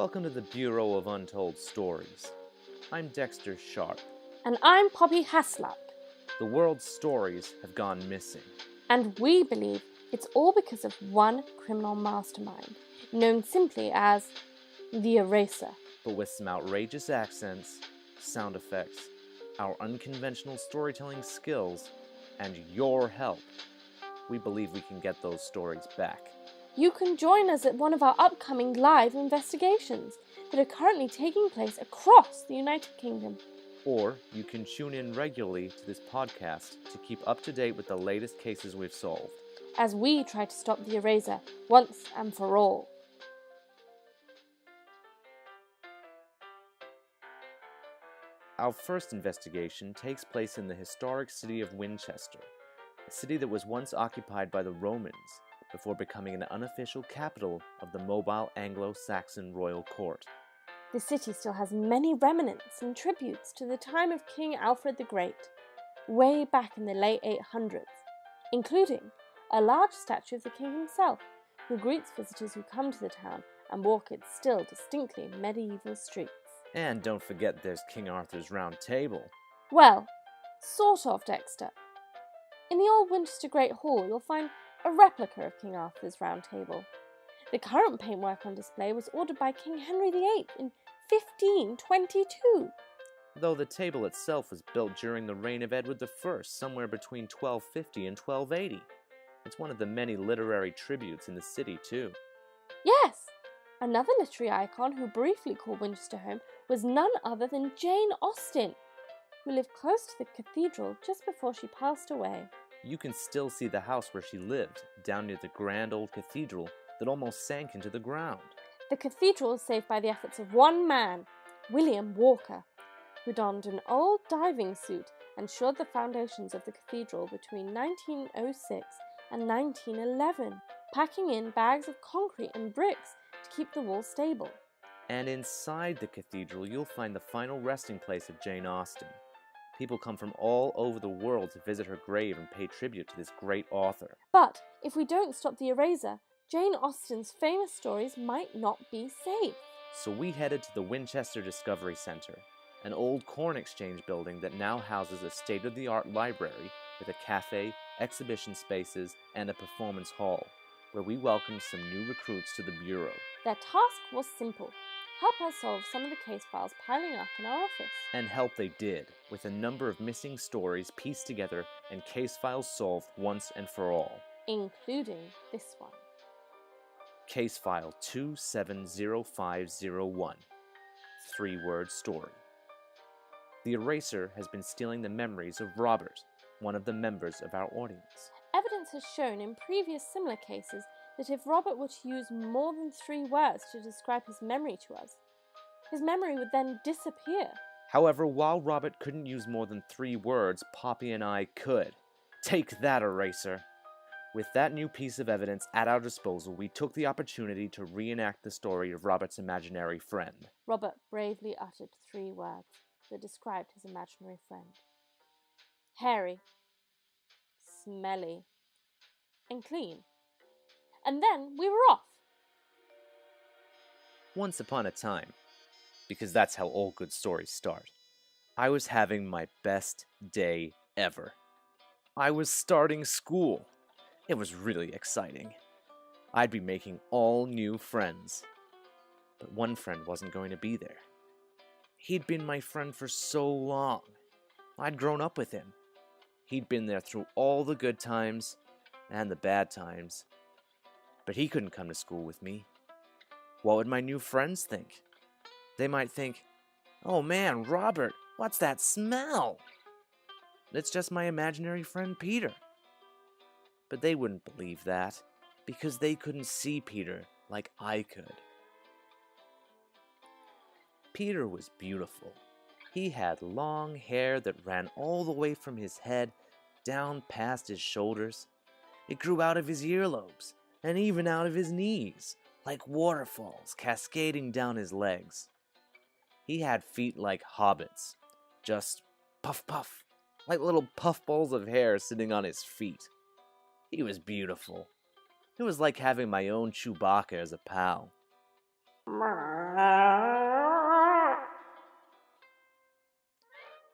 Welcome to the Bureau of Untold Stories. I'm Dexter Sharpe. And I'm Poppy Hasluck. The world's stories have gone missing. And we believe it's all because of one criminal mastermind, known simply as the Eraser. But with some outrageous accents, sound effects, our unconventional storytelling skills, and your help, we believe we can get those stories back. You can join us at one of our upcoming live investigations that are currently taking place across the United Kingdom. Or you can tune in regularly to this podcast to keep up to date with the latest cases we've solved, as we try to stop the Eraser once and for all. Our first investigation takes place in the historic city of Winchester, a city that was once occupied by the Romans before becoming an unofficial capital of the mobile Anglo-Saxon royal court. The city still has many remnants and tributes to the time of King Alfred the Great, way back in the late 800s, including a large statue of the king himself, who greets visitors who come to the town and walk its still distinctly medieval streets. And don't forget there's King Arthur's Round Table. Well, sort of, Dexter. In the old Winchester Great Hall, you'll find a replica of King Arthur's Round Table. The current paintwork on display was ordered by King Henry VIII in 1522. Though the table itself was built during the reign of Edward I, somewhere between 1250 and 1280. It's one of the many literary tributes in the city, too. Yes! Another literary icon who briefly called Winchester home was none other than Jane Austen, who lived close to the cathedral just before she passed away. You can still see the house where she lived, down near the grand old cathedral that almost sank into the ground. The cathedral was saved by the efforts of one man, William Walker, who donned an old diving suit and shored the foundations of the cathedral between 1906 and 1911, packing in bags of concrete and bricks to keep the walls stable. And inside the cathedral, you'll find the final resting place of Jane Austen. People come from all over the world to visit her grave and pay tribute to this great author. But if we don't stop the Eraser, Jane Austen's famous stories might not be safe. So we headed to the Winchester Discovery Centre, an old corn exchange building that now houses a state-of-the-art library with a cafe, exhibition spaces, and a performance hall, where we welcomed some new recruits to the Bureau. Their task was simple: help us solve some of the case files piling up in our office. And help they did, with a number of missing stories pieced together and case files solved once and for all. Including this one. Case file 270501. 3-word story. The Eraser has been stealing the memories of Robert, one of the members of our audience. Evidence has shown in previous similar cases that if Robert were to use more than 3 words to describe his memory to us, his memory would then disappear. However, while Robert couldn't use more than 3 words, Poppy and I could. Take that, Eraser! With that new piece of evidence at our disposal, we took the opportunity to reenact the story of Robert's imaginary friend. Robert bravely uttered 3 words that described his imaginary friend. Hairy, smelly, and clean. And then we were off. Once upon a time, because that's how all good stories start, I was having my best day ever. I was starting school. It was really exciting. I'd be making all new friends. But one friend wasn't going to be there. He'd been my friend for so long. I'd grown up with him. He'd been there through all the good times and the bad times. But he couldn't come to school with me. What would my new friends think? They might think, "Oh man, Robert, what's that smell?" It's just my imaginary friend Peter. But they wouldn't believe that, because they couldn't see Peter like I could. Peter was beautiful. He had long hair that ran all the way from his head down past his shoulders. It grew out of his earlobes, and even out of his knees, like waterfalls cascading down his legs. He had feet like hobbits, just puff puff, like little puffballs of hair sitting on his feet. He was beautiful. It was like having my own Chewbacca as a pal.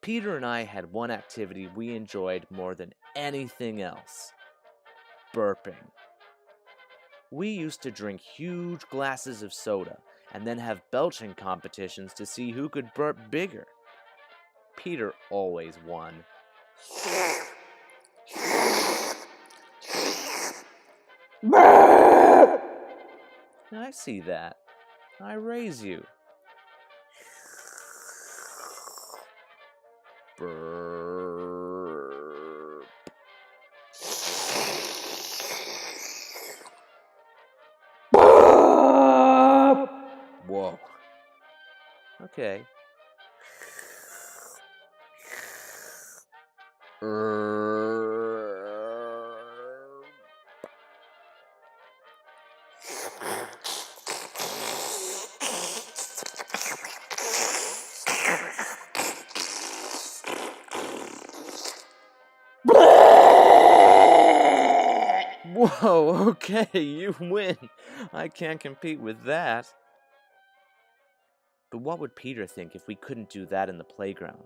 Peter and I had one activity we enjoyed more than anything else: burping. We used to drink huge glasses of soda and then have belching competitions to see who could burp bigger. Peter always won. I see that. I raise you. Burp. Whoa. Okay. Whoa, okay, you win. I can't compete with that. But what would Peter think if we couldn't do that in the playground?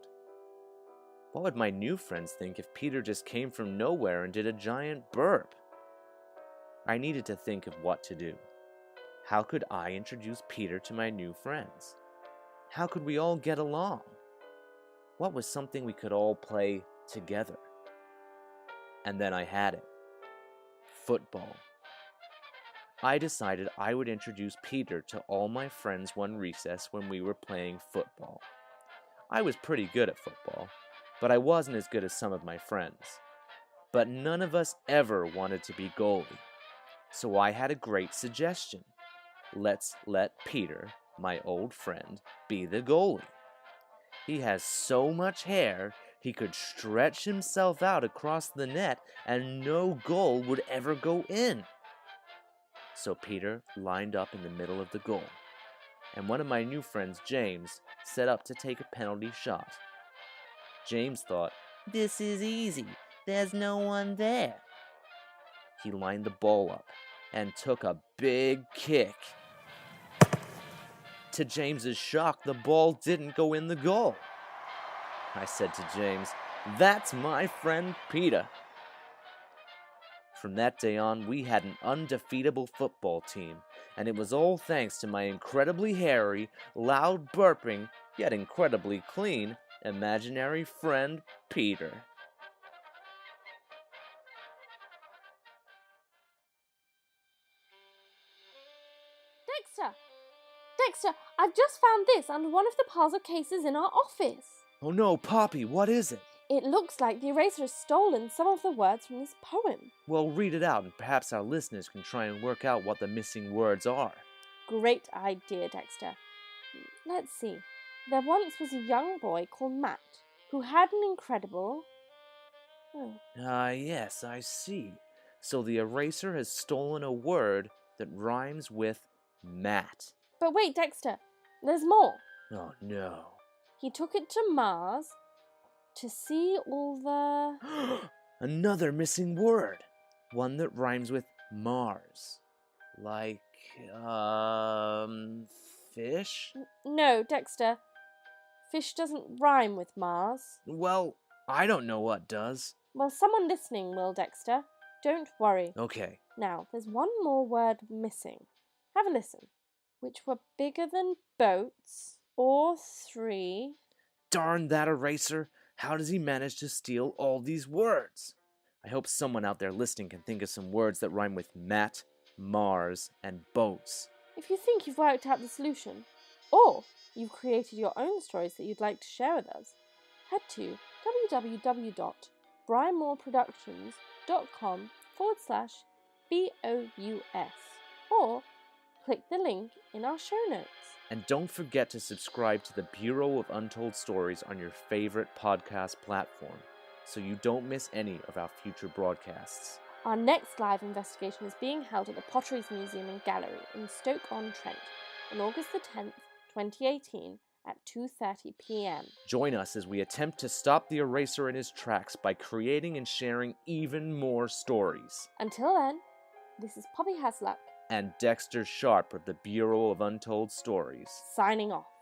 What would my new friends think if Peter just came from nowhere and did a giant burp? I needed to think of what to do. How could I introduce Peter to my new friends? How could we all get along? What was something we could all play together? And then I had it. Football. I decided I would introduce Peter to all my friends one recess when we were playing football. I was pretty good at football, but I wasn't as good as some of my friends. But none of us ever wanted to be goalie. So I had a great suggestion. Let's let Peter, my old friend, be the goalie. He has so much hair, he could stretch himself out across the net and no goal would ever go in. So Peter lined up in the middle of the goal, and one of my new friends, James, set up to take a penalty shot. James thought, "This is easy, there's no one there." He lined the ball up and took a big kick. To James's shock, the ball didn't go in the goal. I said to James, "That's my friend Peter." From that day on, we had an undefeatable football team, and it was all thanks to my incredibly hairy, loud burping, yet incredibly clean, imaginary friend Peter. Dexter, I've just found this under one of the piles of cases in our office. Oh no, Poppy, what is it? It looks like the eraser has stolen some of the words from this poem. Well, read it out, and perhaps our listeners can try and work out what the missing words are. Great idea, Dexter. Let's see. There once was a young boy called Matt, who had an incredible... Yes, I see. So the eraser has stolen a word that rhymes with Matt. But wait, Dexter, there's more. Oh no. He took it to Mars to see all the... Another missing word. One that rhymes with Mars. Like, fish? No, Dexter. Fish doesn't rhyme with Mars. Well, I don't know what does. Well, someone listening will, Dexter. Don't worry. Okay. Now, there's one more word missing. Have a listen. Which were bigger than boats, or 3... Darn that eraser. How does he manage to steal all these words? I hope someone out there listening can think of some words that rhyme with Matt, Mars, and boats. If you think you've worked out the solution, or you've created your own stories that you'd like to share with us, head to www.brymoreproductions.com/BOUS or click the link in our show notes. And don't forget to subscribe to the Bureau of Untold Stories on your favorite podcast platform so you don't miss any of our future broadcasts. Our next live investigation is being held at the Potteries Museum and Gallery in Stoke-On-Trent on August the 10th, 2018 at 2:30 p.m. Join us as we attempt to stop the eraser in his tracks by creating and sharing even more stories. Until then, this is Poppy Hasluck and Dexter Sharpe of the Bureau of Untold Stories. Signing off.